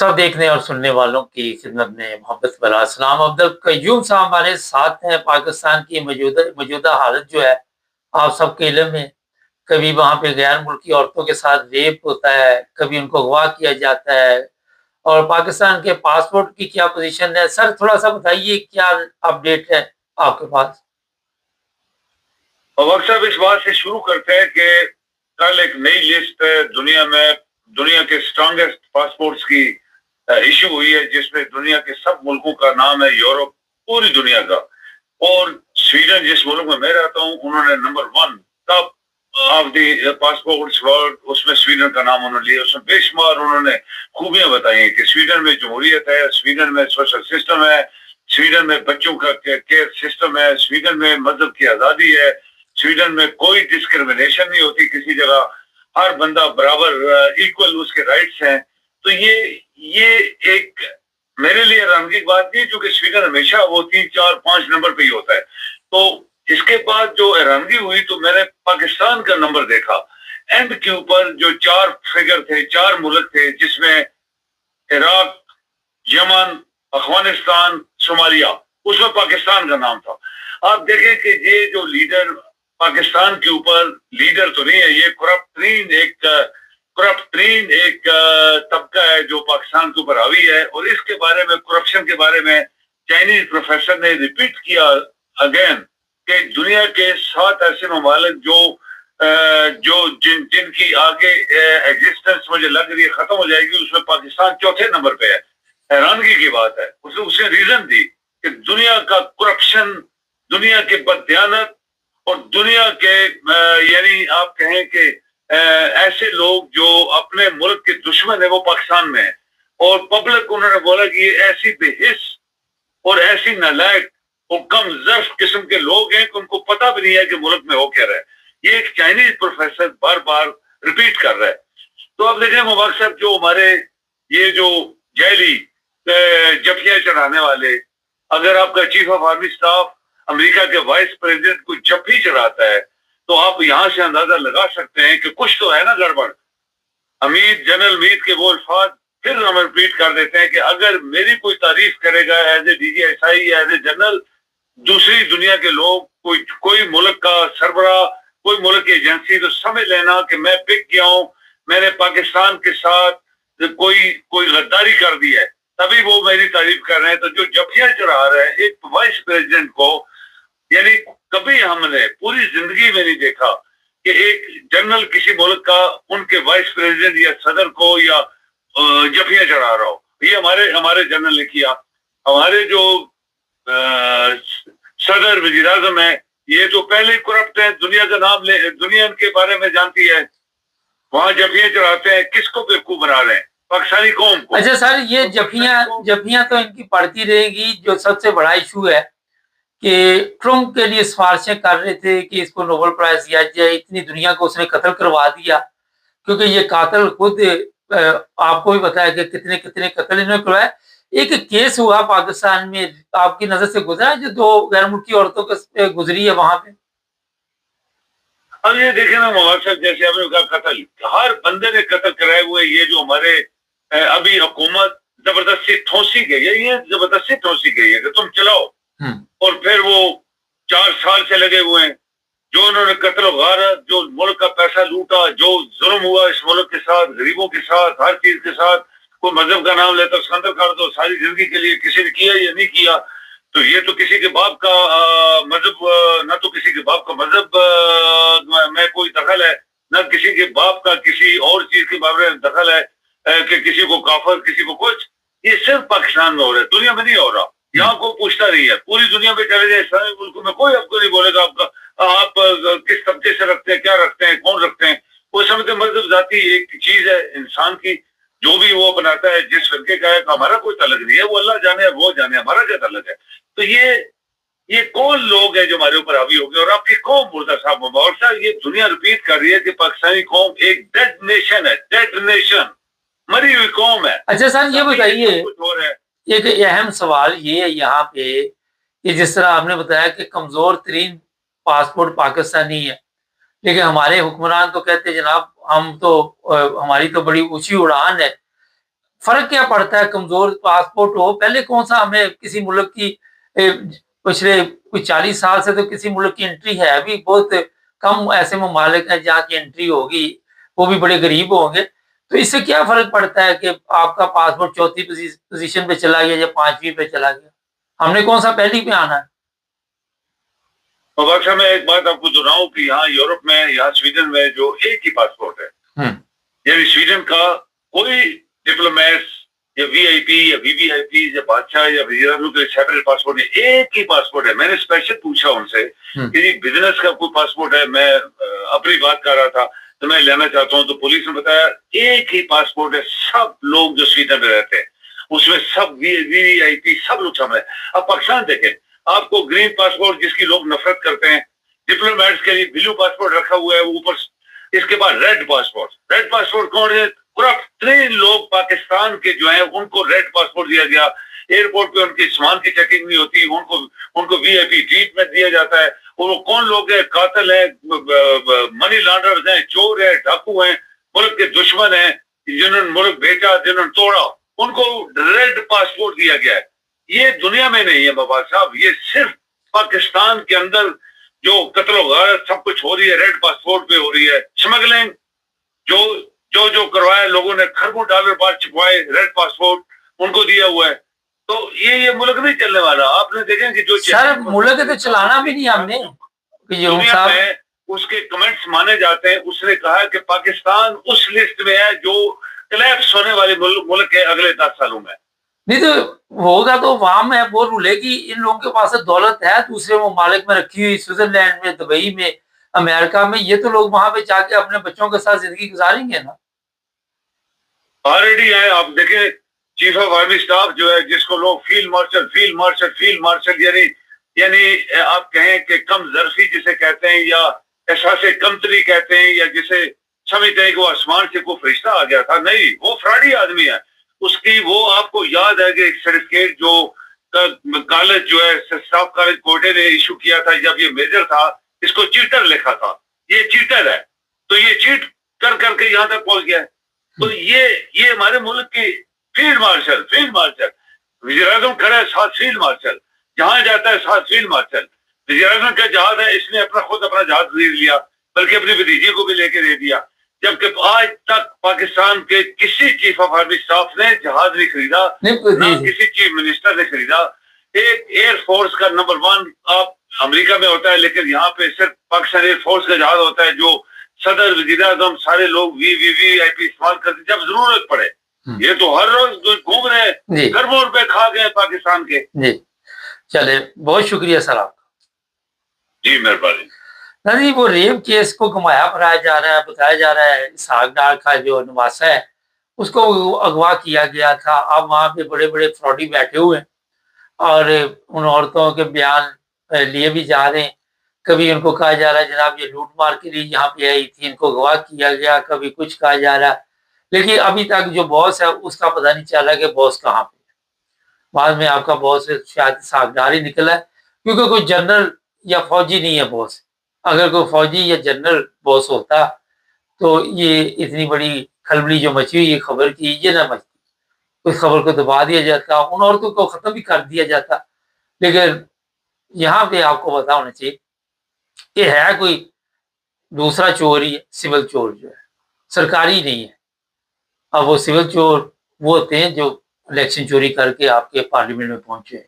सब देखने और सुनने वालों की खिदमत में मोहब्बत भरा सलाम। अब्दुल कय्यूम साहब हमारे साथ हैं। पाकिस्तान की मौजूदा मौजूदा हालत जो है आप सबके इल्म में, कभी वहाँ पे गैर मुल्की औरतों के साथ रेप होता है, कभी उनको अगवा किया जाता है, और पाकिस्तान के पासपोर्ट की क्या पोजीशन है। सर थोड़ा सा बताइए क्या अपडेट है आपके पास। वक्त साहब इस बात से शुरू करते हैं कि कल एक नई लिस्ट दुनिया के स्ट्रॉन्गेस्ट पासपोर्ट्स की इशू हुई है, जिसमें दुनिया के सब मुल्कों का नाम है, यूरोप, पूरी दुनिया का। और स्वीडन जिस मुल्क में मैं रहता हूँ, उन्होंने number 1 top of the passports world, उसमें स्वीडन का नाम उन्होंने लिया। उसमें बेशुमार उन्होंने खूबियां बताई हैं कि स्वीडन में जमहूरियत है, स्वीडन में सोशल सिस्टम है, स्वीडन में बच्चों का केयर सिस्टम है, स्वीडन में मजहब की आजादी है, स्वीडन में कोई डिस्क्रिमिनेशन नहीं होती किसी जगह, हर बंदा बराबर इक्वल उसके राइट्स हैं। तो ये एक मेरे लिए हैरानगी की बात नहीं, क्योंकि स्वीडन हमेशा वो 3, 4, 5 नंबर पे ही होता है। तो इसके बाद जो हैरानगी हुई तो मैंने पाकिस्तान का नंबर देखा, एंड के ऊपर जो 4 फिगर थे, 4 मुल्क थे, जिसमें इराक, यमन, अफगानिस्तान, सोमालिया, उसमें पाकिस्तान का नाम था। आप देखें कि ये जो लीडर पाकिस्तान के ऊपर लीडर तो नहीं है, ये करप्ट तरीन एक तबका है जो पाकिस्तान के ऊपर हावी है। और इसके बारे में, करप्शन के बारे में, चाइनीज प्रोफेसर ने रिपीट किया अगेन कि दुनिया के 7 ऐसे ममालिक जिनकी आगे एग्जिस्टेंस मुझे लग रही है खत्म हो जाएगी, उसमें पाकिस्तान चौथे नंबर पे है। हैरानगी की बात है। उसने रीजन दी कि दुनिया का करप्शन, दुनिया के बददियानत और दुनिया के यानी आप कहें कि ऐसे लोग जो अपने मुल्क के दुश्मन है, वो पाकिस्तान में है। और पब्लिक, उन्होंने बोला कि ये ऐसी बेहिस और ऐसी नालायक और कम ज़र्फ किस्म के लोग हैं कि उनको पता भी नहीं है कि मुल्क में हो क्या रहा है। ये एक चाइनीज प्रोफेसर बार बार रिपीट कर रहा है। तो अब देखें मुबारक साहब, जो हमारे ये जो जैली जफियां चढ़ाने वाले, अगर आपका chief of army staff America के वाइस प्रेसिडेंट को जफ्फी चढ़ाता है, तो आप यहां से अंदाजा लगा सकते हैं कि कुछ तो है ना गड़बड़। जनरल मीत के वो अल्फाज फिर हम रिपीट कर देते हैं कि अगर मेरी कोई तारीफ करेगा एज ए DGSI या एज ए जनरल, दूसरी दुनिया के लोग, कोई मुल्क का सरबरा, कोई मुल्क की एजेंसी, तो समझ लेना कि मैं पिक किया हूं, मैंने पाकिस्तान के साथ कोई गद्दारी कर दी है, तभी वो मेरी तारीफ कर रहे हैं। तो जो जफियां चढ़ा रहे हैं एक वाइस प्रेसिडेंट को, यानी कभी हमने पूरी जिंदगी में नहीं देखा कि एक जनरल किसी मुल्क का उनके वाइस प्रेसिडेंट या सदर को या जफियां चढ़ा रहा हो। ये हमारे जनरल ने किया। हमारे जो सदर वजीर आजम है, ये तो पहले करप्ट है, दुनिया का नाम ले, दुनिया के बारे में जानती है, वहां जफियां चढ़ाते हैं। किसको बेवकूफ बना रहे हैं? पाकिस्तानी कौम को। अच्छा सर, ये जफियां तो इनकी पड़ती रहेगी। जो सबसे बड़ा इशू है कि ट्रम्प के लिए सिफारिशें कर रहे थे कि इसको नोबेल प्राइज दिया जाए, इतनी दुनिया को उसने कत्ल करवा दिया, क्योंकि ये कातिल खुद, आपको भी पता है कि कितने कितने कत्ल इन्होंने करवाए। एक केस हुआ पाकिस्तान में, आपकी नजर से गुजरा है, जो 2 गैर मुल्की औरतों के गुजरी है वहां पे। अब ये देखे ना मुबारक साहब, जैसे आपने कहा कत्ल, हर बंदे ने कत्ल कराए हुए। ये जो हमारे अभी हुकूमत जबरदस्ती ठोंसी गई है, ये जबरदस्ती ठोंसी गई है कि तुम चलाओ, और फिर वो 4 साल से लगे हुए हैं। जो उन्होंने कत्ल गारत, जो मुल्क का पैसा लूटा, जो जुल्म हुआ इस मुल्क के साथ, गरीबों के साथ, हर चीज के साथ, कोई मजहब का नाम लेता उसके अंदर कर दो, सारी जिंदगी के लिए किसी ने किया या नहीं किया। तो ये तो किसी के बाप का मजहब, न तो किसी के बाप का मजहब में कोई दखल है, न किसी के बाप का किसी और चीज के बारे में दखल है कि किसी को काफर, किसी को कुछ। ये सिर्फ पाकिस्तान में हो रहा है, दुनिया में नहीं हो रहा। यहाँ को पूछता नहीं है। पूरी दुनिया में चले जाए, इस्लामी मुल्कों में कोई आपको नहीं बोलेगा आप किस तबके से रखते हैं, क्या रखते हैं, कौन रखते हैं। वो समझते मजहब जाती एक चीज है इंसान की, जो भी वो बनाता है, जिस फिरके का है, हमारा कोई तलक नहीं है, वो अल्लाह जाने, वो जाने, हमारा क्या तलक है। तो ये कौन लोग हैं जो हमारे ऊपर हावी हो गए। और आपकी कौम मुर्दा साहब, और साहब ये दुनिया रिपीट कर रही है कि पाकिस्तानी कौम एक डेड नेशन है, डेड नेशन, मरी हुई कौम है। अच्छा सर, ये बताइए, एक अहम सवाल ये है यहाँ पे कि जिस तरह आपने बताया कि कमजोर तरीन पासपोर्ट पाकिस्तानी है, लेकिन हमारे हुक्मरान तो कहते हैं जनाब हम तो हमारी तो बड़ी ऊंची उड़ान है, फर्क क्या पड़ता है कमजोर पासपोर्ट हो, पहले कौन सा हमें किसी मुल्क की पिछले कुछ 40 साल से तो किसी मुल्क की एंट्री है, अभी बहुत कम ऐसे ममालिक हैं जहाँ की एंट्री होगी, वो भी बड़े गरीब होंगे। तो इससे क्या फर्क पड़ता है कि आपका पासपोर्ट चौथी पोजीशन पे चला गया या 5वीं पे चला गया, हमने कौन सा पहली पे आना है। तो बादशाह मैं एक बात आपको दोहराऊं कि यहाँ यूरोप में, यहाँ स्वीडन में जो एक ही पासपोर्ट है, यानी स्वीडन का कोई डिप्लोमेट्स या वीआईपी या वीवीआईपी या बादशाह या वजीर के सेपरेट पासपोर्ट है, एक ही पासपोर्ट है। मैंने स्पेशल पूछा उनसे कि बिजनेस का कोई पासपोर्ट है, मैं अपनी बात कर रहा था तो मैं लेना चाहता हूँ, तो पुलिस ने बताया एक ही पासपोर्ट है, सब लोग जो स्वीडन में रहते हैं उसमें सब वीवीआईपी सब लोग शामिल है। अब पाकिस्तान देखें, आपको ग्रीन पासपोर्ट जिसकी लोग नफरत करते हैं, डिप्लोमेट्स के लिए ब्लू पासपोर्ट रखा हुआ है ऊपर, इसके बाद रेड पासपोर्ट कौन है? करप्ट 3 लोग पाकिस्तान के जो हैं उनको रेड पासपोर्ट दिया गया। एयरपोर्ट पे उनके सामान की चेकिंग नहीं होती, उनको वीआईपी ट्रीटमेंट दिया जाता है। और वो कौन लोग हैं? कातिल है, मनी लॉन्डर्स हैं, चोर है, डाकू हैं, मुल्क के दुश्मन हैं, जिन्होंने मुल्क बेचा, जिन्होंने तोड़ा, उनको रेड पासपोर्ट दिया गया है। ये दुनिया में नहीं है बाबा साहब, ये सिर्फ पाकिस्तान के अंदर जो कत्ल गारत सब कुछ हो रही है रेड पासपोर्ट पे हो रही है। स्मगलिंग जो करवाया लोगों ने, खरबों डॉलर बाहर छिपवाए, रेड पासपोर्ट उनको दिया हुआ है। तो ये मुल्क नहीं चलने वाला। आपने देखें कि जो सर मुल्क तो चलाना भी नहीं हमने, दुनिया में उसके कमेंट्स माने जाते हैं। उसने कहा कि पाकिस्तान उस लिस्ट में है जो कलेप्स होने वाले मुल्क है अगले 10 सालों में। नहीं तो होगा तो वहां में वो रूलेगी। इन लोगों के पास दौलत है दूसरे ममालिक में रखी हुई, स्विट्जरलैंड में, दुबई में, अमेरिका में, ये तो लोग वहां पे जाके अपने बच्चों के साथ जिंदगी गुजारेंगे ना। ऑलरेडी है। आप देखें चीफ ऑफ आर्मी स्टाफ जो है, जिसको लोग फील्ड मार्शल यानी आप कहें कि कम जर्फी जिसे कहते हैं, या एहसास कमतरी कहते हैं, या जिसे समझते हैं कि वो आसमान से कोई फरिश्ता आ गया था, नहीं, वो फ्रॉडी आदमी है। उसकी वो आपको याद है कि एक सर्टिफिकेट जो कॉलेज जो है स्टाफ कॉलेज कोटे ने इशू किया था जब ये मेजर था, इसको चीटर लिखा था। ये चीटर है, तो ये चीट कर करके यहाँ तक पहुंच गया है। तो ये हमारे मुल्क की फील्ड मार्शल वज़ीर-ए-आज़म खड़ा है, 7 फील्ड मार्शल, जहां जाता है 7 फील्ड मार्शल। वज़ीर-ए-आज़म का जहाज है, इसने खुद अपना जहाज खरीद लिया, बल्कि अपनी भतीजी को भी लेके दे दिया। जबकि आज तक पाकिस्तान के किसी चीफ ऑफ आर्मी स्टाफ ने जहाज नहीं खरीदा, ना किसी चीफ मिनिस्टर ने खरीदा। एक एयरफोर्स का नंबर 1 आप अमेरिका में होता है, लेकिन यहाँ पे सिर्फ पाकिस्तान एयरफोर्स का जहाज होता है जो सदर, वज़ीर-ए-आज़म सारे लोग वीवीआईपी इस्तेमाल करते जब जरूरत पड़े। ये तो हर रोज घूम रहे हैं, खरबों रुपए खा गए पाकिस्तान के। जी चले, बहुत शुक्रिया सर आपका। जी मेहरबानी। नहीं, वो रेप केस को घुमाया फिराया जा रहा है, बताया जा रहा है इसहाक डार का जो नवासा है उसको अगवा किया गया था। अब वहाँ पे बड़े बड़े फ्रॉडी बैठे हुए हैं और उन औरतों के बयान लिए भी जा रहे हैं। कभी उनको कहा जा रहा है जनाब ये लूट मार के लिए यहाँ पे आई थी, इनको अगवा किया गया, कभी कुछ कहा जा रहा है, लेकिन अभी तक जो बॉस है उसका पता नहीं चला कि बॉस कहाँ पे है। बाद में आपका बॉस शायद इसहाक डार ही निकला है, क्योंकि कोई जनरल या फौजी नहीं है बॉस। अगर कोई फौजी या जनरल बॉस होता तो ये इतनी बड़ी खलबली जो मची हुई खबर की ये ना मचती, उस खबर को दबा दिया जाता, उन औरतों को खत्म भी कर दिया जाता। लेकिन यहाँ पे आपको पता होना चाहिए कि है कोई दूसरा चोर ही है, सिविल चोर जो है, सरकारी नहीं है। अब वो सिविल चोर वो होते हैं जो इलेक्शन चोरी करके आपके पार्लियामेंट में पहुंचे हैं।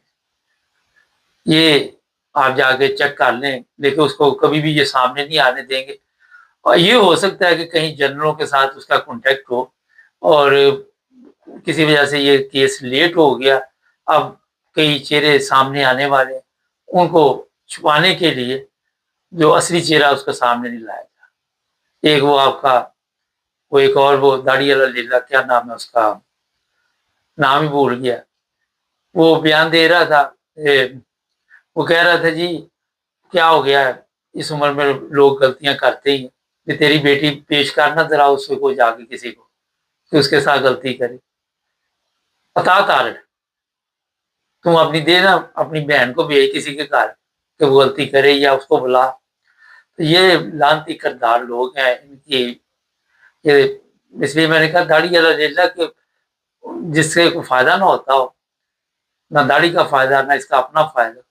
ये आप जाके चेक कर लें, लेकिन उसको कभी भी ये सामने नहीं आने देंगे। और ये हो सकता है कि कहीं जनरलों के साथ उसका कॉन्टेक्ट हो और किसी वजह से ये केस लेट हो गया। अब कई चेहरे सामने आने वाले, उनको छुपाने के लिए जो असली चेहरा उसका सामने नहीं लाया जा। एक वो आपका वो एक और वो दाढ़ी वाला लीला, क्या नाम है उसका, नाम ही भूल गया, वो बयान दे रहा था, वो कह रहा था जी क्या हो गया है, इस उम्र में लोग गलतियां करते ही हैं, कि तेरी बेटी पेश करना जरा उसको को जाके किसी को कि उसके साथ गलती करे, बता तार तुम अपनी दे ना, अपनी बहन को भेज किसी के घर कि वो गलती करे या उसको बुला। तो ये लानती करदार लोग हैं इनकी। ये इसलिए मैंने कहा दाढ़ी वाला लीला कि जिससे कोई फायदा ना होता हो, ना दाढ़ी का फायदा, ना इसका अपना फायदा,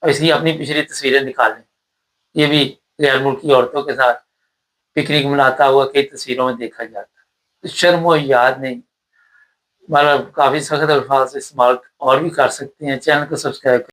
और इसलिए अपनी पिछली तस्वीरें निकालें। ये भी गैर मुल्की औरतों के साथ पिकनिक मनाता हुआ कई तस्वीरों में देखा जाता है। शर्म और याद नहीं, मतलब काफी सख्त अल्फाज इस्तेमाल और भी कर सकते हैं। चैनल को सब्सक्राइब